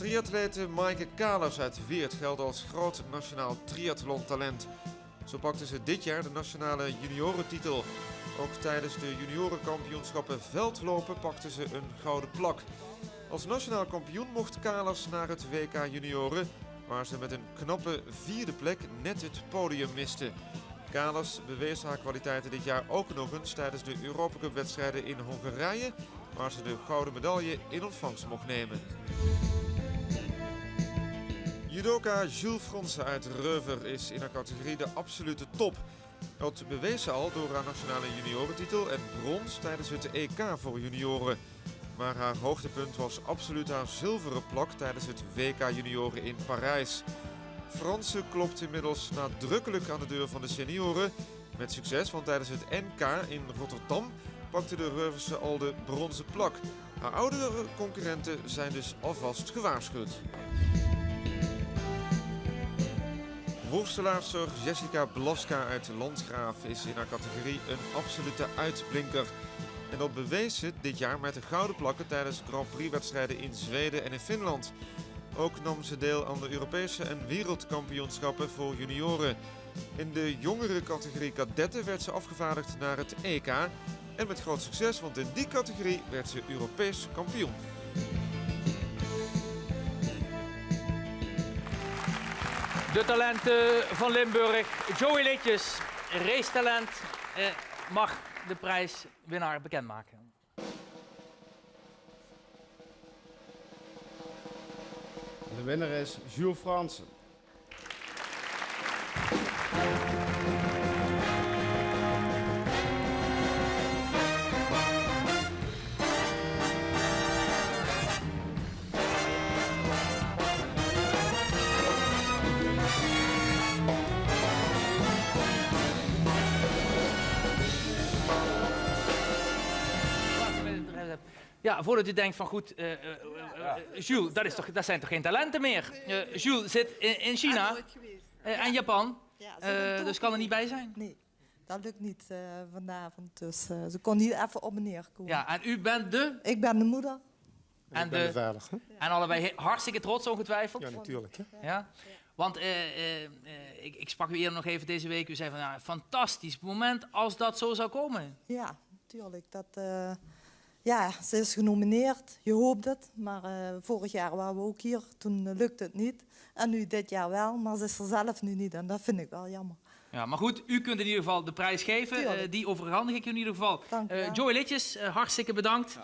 Triatlete Maaike Kalers uit Weert geldt als groot nationaal triathlontalent. Zo pakte ze dit jaar de nationale juniorentitel. Ook tijdens de juniorenkampioenschappen veldlopen pakte ze een gouden plak. Als nationaal kampioen mocht Kalers naar het WK junioren, waar ze met een knappe 4e plek net het podium miste. Kalers bewees haar kwaliteiten dit jaar ook nog eens tijdens de Europacup-wedstrijden in Hongarije, waar ze de gouden medaille in ontvangst mocht nemen. Judoka Jules Fransen uit Reuver is in haar categorie de absolute top. Dat bewees ze al door haar nationale juniorentitel en brons tijdens het EK voor junioren. Maar haar hoogtepunt was absoluut haar zilveren plak tijdens het WK junioren in Parijs. Fransen klopt inmiddels nadrukkelijk aan de deur van de senioren. Met succes, want tijdens het NK in Rotterdam pakte de Reuverse al de bronzen plak. Haar oudere concurrenten zijn dus alvast gewaarschuwd. Worstelaarster Jessica Blaska uit Landgraaf is in haar categorie een absolute uitblinker. En dat bewees ze dit jaar met de gouden plakken tijdens Grand Prix-wedstrijden in Zweden en in Finland. Ook nam ze deel aan de Europese en wereldkampioenschappen voor junioren. In de jongere categorie kadetten werd ze afgevaardigd naar het EK. En met groot succes, want in die categorie werd ze Europees kampioen. De talenten van Limburg. Joey Litjes, racetalent, mag de prijswinnaar bekendmaken. De winnaar is Jules Fransen. Ja, voordat u denkt van goed, Jules, dat zijn toch geen talenten meer? Jules zit in China en Japan, dus kan er niet bij zijn? Nee, dat lukt niet vanavond, dus ze kon niet even op en neer komen. Ja, en u bent de? Ik ben de moeder. En ik ben de veilige. En allebei hartstikke trots ongetwijfeld? Ja, natuurlijk. Hè? Ja? Want ik sprak u eerder nog even deze week, u zei van ja, fantastisch moment als dat zo zou komen. Ja, natuurlijk. Ja, ze is genomineerd, je hoopt het, maar vorig jaar waren we ook hier, toen lukte het niet. En nu dit jaar wel, maar ze is er zelf nu niet en dat vind ik wel jammer. Ja, maar goed, u kunt in ieder geval de prijs geven, die overhandig ik u in ieder geval. Joey Litjes, hartstikke bedankt.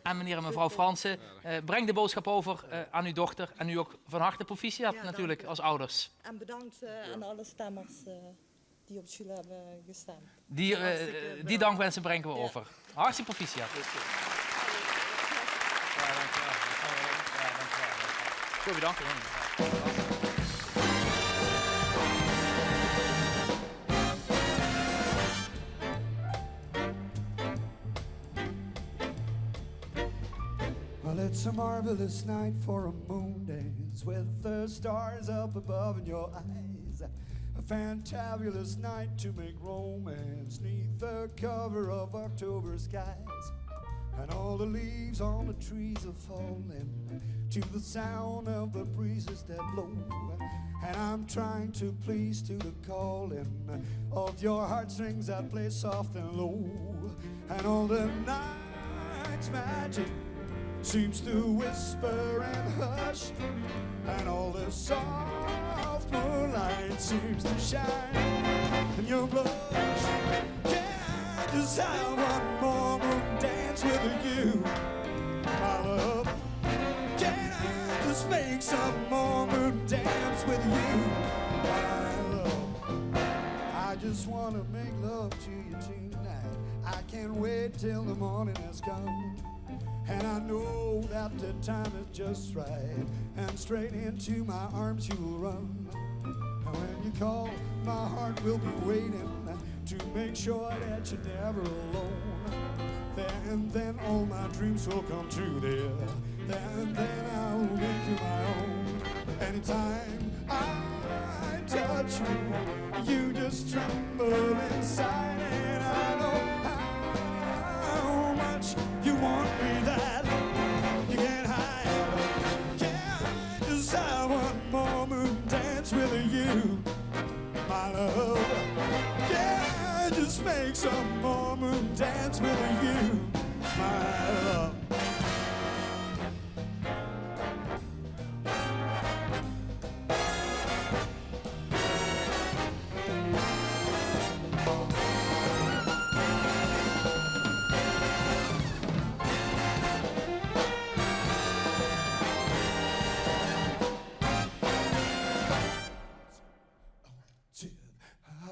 En meneer en mevrouw Fransen, breng de boodschap over aan uw dochter en u ook van harte proficiat natuurlijk als ouders. En bedankt aan alle stemmers die op Jules hebben gestemd. Die dankwensen brengen we over. Hartstikke proficiat. Zo, bedankt. Well, it's a marvelous night for a moon dance with the stars up above in your eyes. A fantabulous night to make romance neath the cover of October skies. And all the leaves on the trees are falling to the sound of the breezes that blow. And I'm trying to please to the calling of your heartstrings that play soft and low. And all the night's magic seems to whisper and hush, and all the soft moonlight seems to shine in your blush. Can I just have one more moon dance with you, my love? Can I just make some more moon dance with you, my love? I just wanna make love to you tonight. I can't wait till the morning has come. And I know that the time is just right, and straight into my arms you will run. And when you call, my heart will be waiting to make sure that you're never alone. Then all my dreams will come true, dear. Then I will make you my own. Anytime I touch you, you just tremble inside, and I know how much you want me, that you can't hide. Can make some moment dance with you, my love.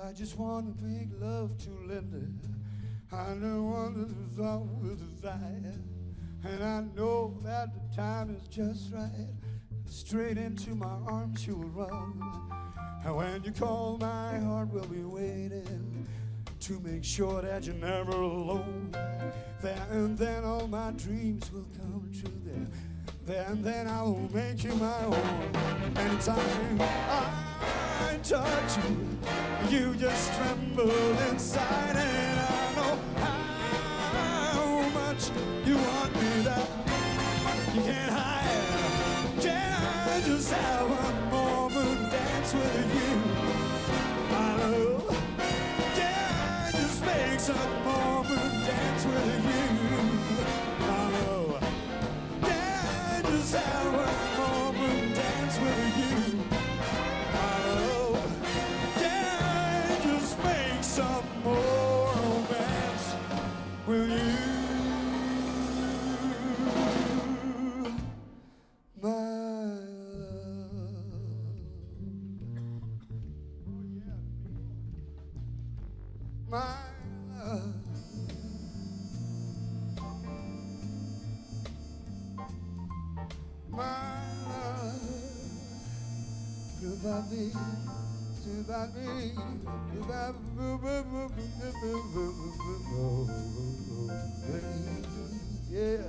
I just want to make love to Linda. I don't want to resolve with desire. And I know that the time is just right. Straight into my arms you will run. And when you call, my heart will be waiting to make sure that you're never alone. There and then all my dreams will come true. There and then I will make you my own. Anytime I touch you, you just tremble inside, and I know how much you want me that you can't hide. Can I just have one moment dance with you, my love? Can I just make some moment dance with you, my love? Can I just have one moment dance with you, my love? Some more romance with you, my love. My love. My love. Revive yeah.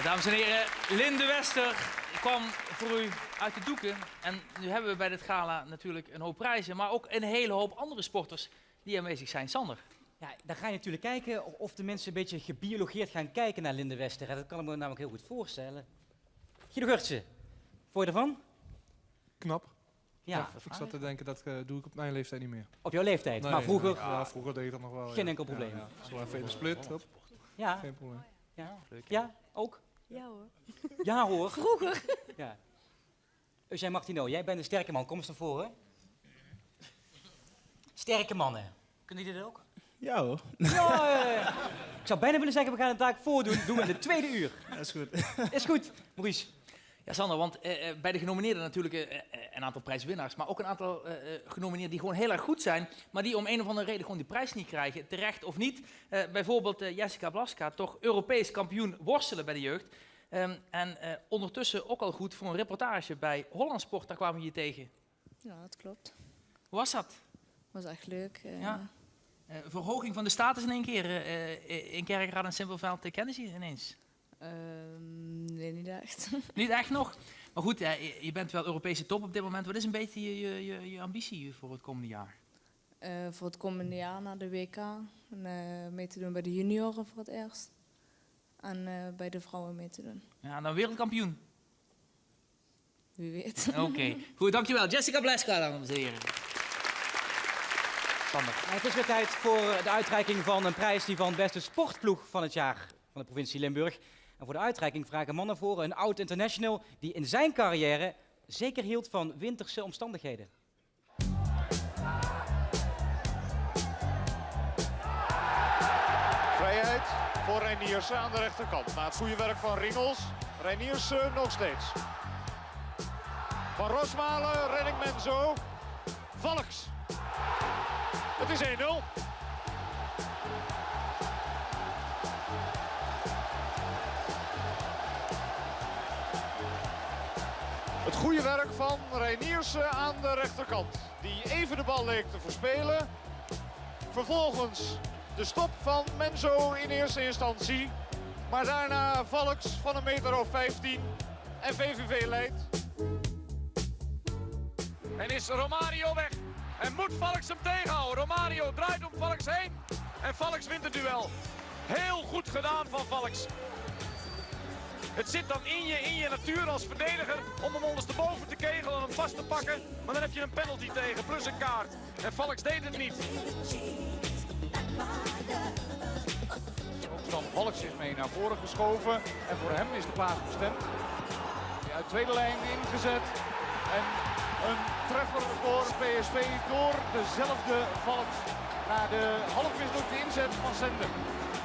Dames en heren, Linde Wester kwam voor u uit de doeken. En nu hebben we bij dit gala natuurlijk een hoop prijzen, maar ook een hele hoop andere sporters die aanwezig zijn. Sander? Ja, dan ga je natuurlijk kijken of de mensen een beetje gebiologeerd gaan kijken naar Linde Wester. Dat kan ik me namelijk heel goed voorstellen. Guido Gurtsen, vond je ervan? Knap. Ja. Ik zat te denken, dat doe ik op mijn leeftijd niet meer. Op jouw leeftijd? Nee, maar vroeger? Ja, vroeger deed ik dat nog wel. Geen enkel probleem. Ja. Zo even in de split, hop. Ja. Geen probleem. Ja, ja, ook? Ja hoor. Ja hoor. Vroeger. Ja. Eugène Martineau, jij bent een sterke man. Kom eens naar voren. Sterke mannen. Kunnen jullie dit ook? Ja hoor. Ja, ik zou bijna willen zeggen, we gaan de taak voordoen. Doen we in de tweede uur. Dat is goed. Is goed, Maurice. Ja, Sander, want bij de genomineerden natuurlijk een aantal prijswinnaars, maar ook een aantal genomineerden die gewoon heel erg goed zijn, maar die om een of andere reden gewoon die prijs niet krijgen, terecht of niet. Bijvoorbeeld Jessica Blaska, toch Europees kampioen worstelen bij de jeugd. En ondertussen ook al goed voor een reportage bij Hollandsport, daar kwamen we hier tegen. Ja, dat klopt. Hoe was dat? Was echt leuk. Ja. Verhoging van de status in één keer. In Kerkrade en Simpelveld kennen ze je ineens? Nee, niet echt. Niet echt nog? Maar goed, je bent wel Europese top op dit moment. Wat is een beetje je ambitie voor het komende jaar? Voor het komende jaar naar de WK. En, mee te doen bij de junioren voor het eerst. En bij de vrouwen mee te doen. Ja, dan wereldkampioen. Wie weet. Oké, goed, dankjewel. Jessica Blaska, dames en heren. Sander. Het is weer tijd voor de uitreiking van een prijs die van beste sportploeg van het jaar van de provincie Limburg. En voor de uitreiking vragen een man naar voren, een oud international die in zijn carrière zeker hield van winterse omstandigheden. Vrijheid voor Reiniers aan de rechterkant. Na het goede werk van Ringels, Reiniers nog steeds. Van Rosmalen, redding Menzo, Valks. Het is 1-0. Het goede werk van Reiniers aan de rechterkant. Die even de bal leek te verspelen. Vervolgens de stop van Menzo in eerste instantie. Maar daarna Valks van 1,15 meter en VVV leidt. En is Romario weg. En moet Valks hem tegenhouden. Romario draait om Valks heen. En Valks wint het duel. Heel goed gedaan van Valks. Het zit dan in je natuur als verdediger om hem ondersteboven te kegelen en hem vast te pakken. Maar dan heb je een penalty tegen, plus een kaart. En Valks deed het niet. Ook dan Valks is mee naar voren geschoven. En voor hem is de plaats bestemd. Uit tweede lijn ingezet. En een treffer voor PSV door dezelfde Valks. Na de halfwisselende inzet van Zende.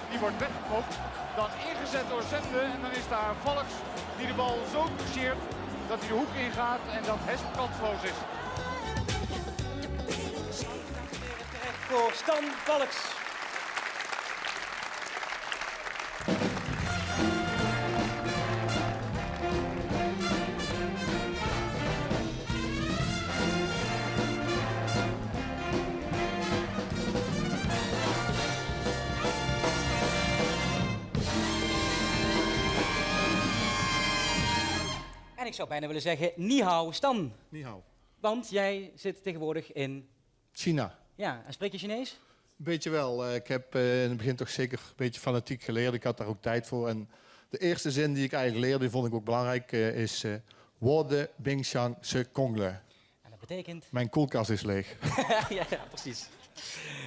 Die wordt weggekopt. Dan ingezet door Zende. En dan is daar Valks die de bal zo toucheert dat hij de hoek ingaat en dat Hesp kansloos is. Terecht voor Stan Valks. En ik zou bijna willen zeggen, ni hao Stan. Ni hao. Want jij zit tegenwoordig in... China. Ja, en spreek je Chinees? Beetje wel. Ik heb in het begin toch zeker een beetje fanatiek geleerd. Ik had daar ook tijd voor. En de eerste zin die ik eigenlijk leerde, die vond ik ook belangrijk, is... Wode Bingxiang Se Kongle. En dat betekent... Mijn koelkast is leeg. ja, precies.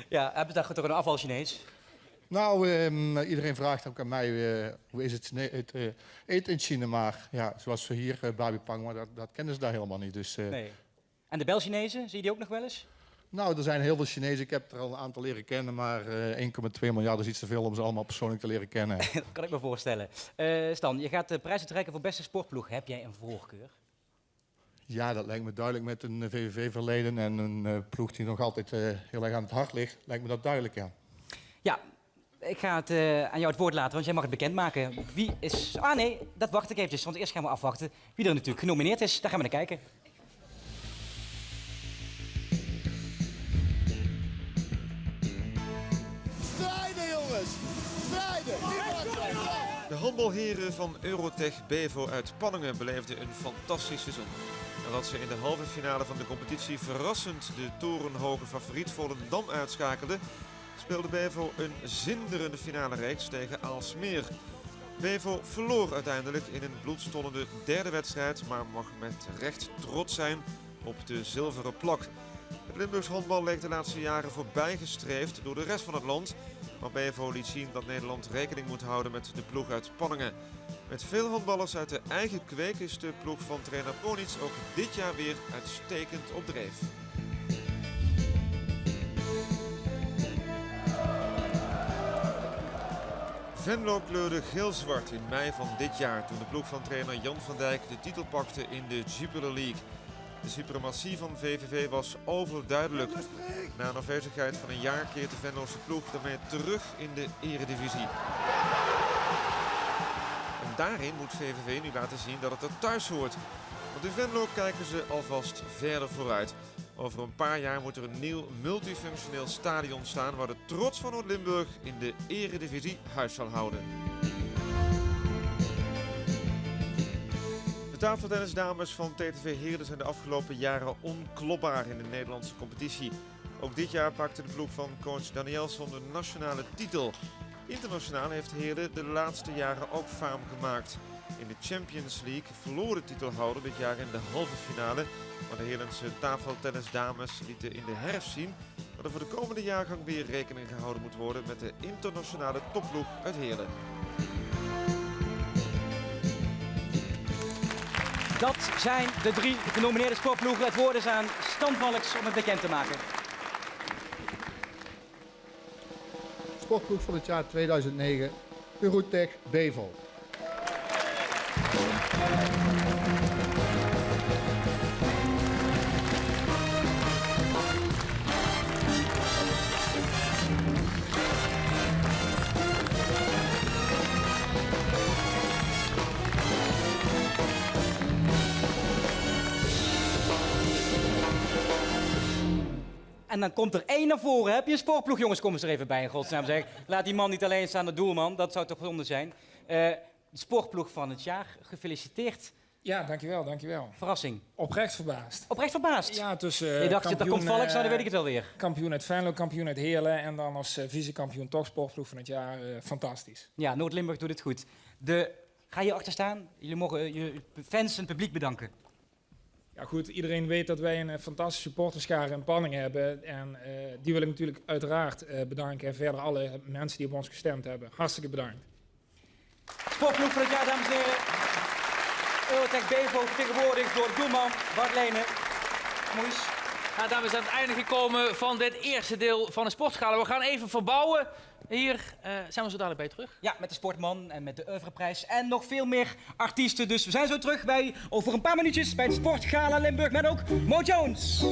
Ja, hebben ze daar toch een afval Chinees? Nou, iedereen vraagt ook aan mij, hoe is het eten in China? Maar ja, zoals we hier, Babi Pang, maar dat kennen ze daar helemaal niet. Dus, Nee. En de Bel-Chinezen, zie je die ook nog wel eens? Nou, er zijn heel veel Chinezen. Ik heb er al een aantal leren kennen, maar 1,2 miljard is iets te veel om ze allemaal persoonlijk te leren kennen. Dat kan ik me voorstellen. Stan, je gaat de prijs uitreiken voor beste sportploeg. Heb jij een voorkeur? Ja, dat lijkt me duidelijk met een VVV-verleden en een ploeg die nog altijd heel erg aan het hart ligt. Lijkt me dat duidelijk, ja. Ja, ik ga het aan jou het woord laten, want jij mag het bekendmaken. Wie is... Ah nee, dat wacht ik eventjes, want eerst gaan we afwachten wie er natuurlijk genomineerd is. Daar gaan we naar kijken. Strijden, jongens! Strijden! De handbalheren van Eurotech Bevo uit Panningen beleefden een fantastisch seizoen. Nadat ze in de halve finale van de competitie verrassend de torenhoge favoriet Volendam uitschakelden, speelde Bevo een zinderende finale reeks tegen Aalsmeer. Bevo verloor uiteindelijk in een bloedstollende derde wedstrijd, maar mag met recht trots zijn op de zilveren plak. Het Limburgs handbal leek de laatste jaren voorbijgestreefd door de rest van het land. Maar Bevo liet zien dat Nederland rekening moet houden met de ploeg uit Panningen. Met veel handballers uit de eigen kweek is de ploeg van trainer Ponitz ook dit jaar weer uitstekend op dreef. Venlo kleurde geel-zwart in mei van dit jaar toen de ploeg van trainer Jan van Dijk de titel pakte in de Jupiler League. De suprematie van VVV was overduidelijk. Na een afwezigheid van een jaar keert de Venlose ploeg daarmee terug in de eredivisie. En daarin moet VVV nu laten zien dat het er thuis hoort. Want in Venlo kijken ze alvast verder vooruit. Over een paar jaar moet er een nieuw multifunctioneel stadion staan waar de trots van Noord-Limburg in de eredivisie huis zal houden. De tafeltennisdames van TTV Heerden zijn de afgelopen jaren onklopbaar in de Nederlandse competitie. Ook dit jaar pakte de ploeg van coach Danielsson de nationale titel. Internationaal heeft Heerden de laatste jaren ook faam gemaakt. In de Champions League verloor de titelhouder dit jaar in de halve finale. Maar de Heerdense tafeltennisdames lieten in de herfst zien dat er voor de komende jaargang weer rekening gehouden moet worden met de internationale topploeg uit Heerden. Dat zijn de 3 genomineerde sportploegen. Het woord is aan Stan Valks om het bekend te maken. Sportploeg van het jaar 2009, Eurotech Bevo. En dan komt er 1 naar voren. Heb je een sportploeg? Jongens, kom eens er even bij in godsnaam zeg. Laat die man niet alleen staan, de doelman. Dat zou toch zonde zijn. De sportploeg van het jaar. Gefeliciteerd Ja, dankjewel. Verrassing. Oprecht verbaasd. Oprecht verbaasd? Ja, tussen Je dacht, daar komt Valks, nou dan weet ik het wel weer. Kampioen uit Venlo, kampioen uit Heerlen en dan als vice-kampioen toch sportploeg van het jaar. Fantastisch. Ja, Noord-Limburg doet het goed. Ga je achter staan? Jullie mogen je fans en publiek bedanken. Ja goed, iedereen weet dat wij een fantastische supporterschare in Panning hebben. En die wil ik natuurlijk uiteraard bedanken. En verder alle mensen die op ons gestemd hebben. Hartstikke bedankt. Sportploeg van het jaar, dames en heren. Eurotech Bevo, vertegenwoordigd door doelman Bart Lenen. Moes. Ja, dames, aan het einde gekomen van dit eerste deel van de sportschalen. We gaan even verbouwen. Hier zijn we zo dadelijk bij terug. Ja, met de sportman en met de oeuvreprijs en nog veel meer artiesten. Dus we zijn zo terug bij, over een paar minuutjes bij het Sportgala Limburg met ook Mo Jones.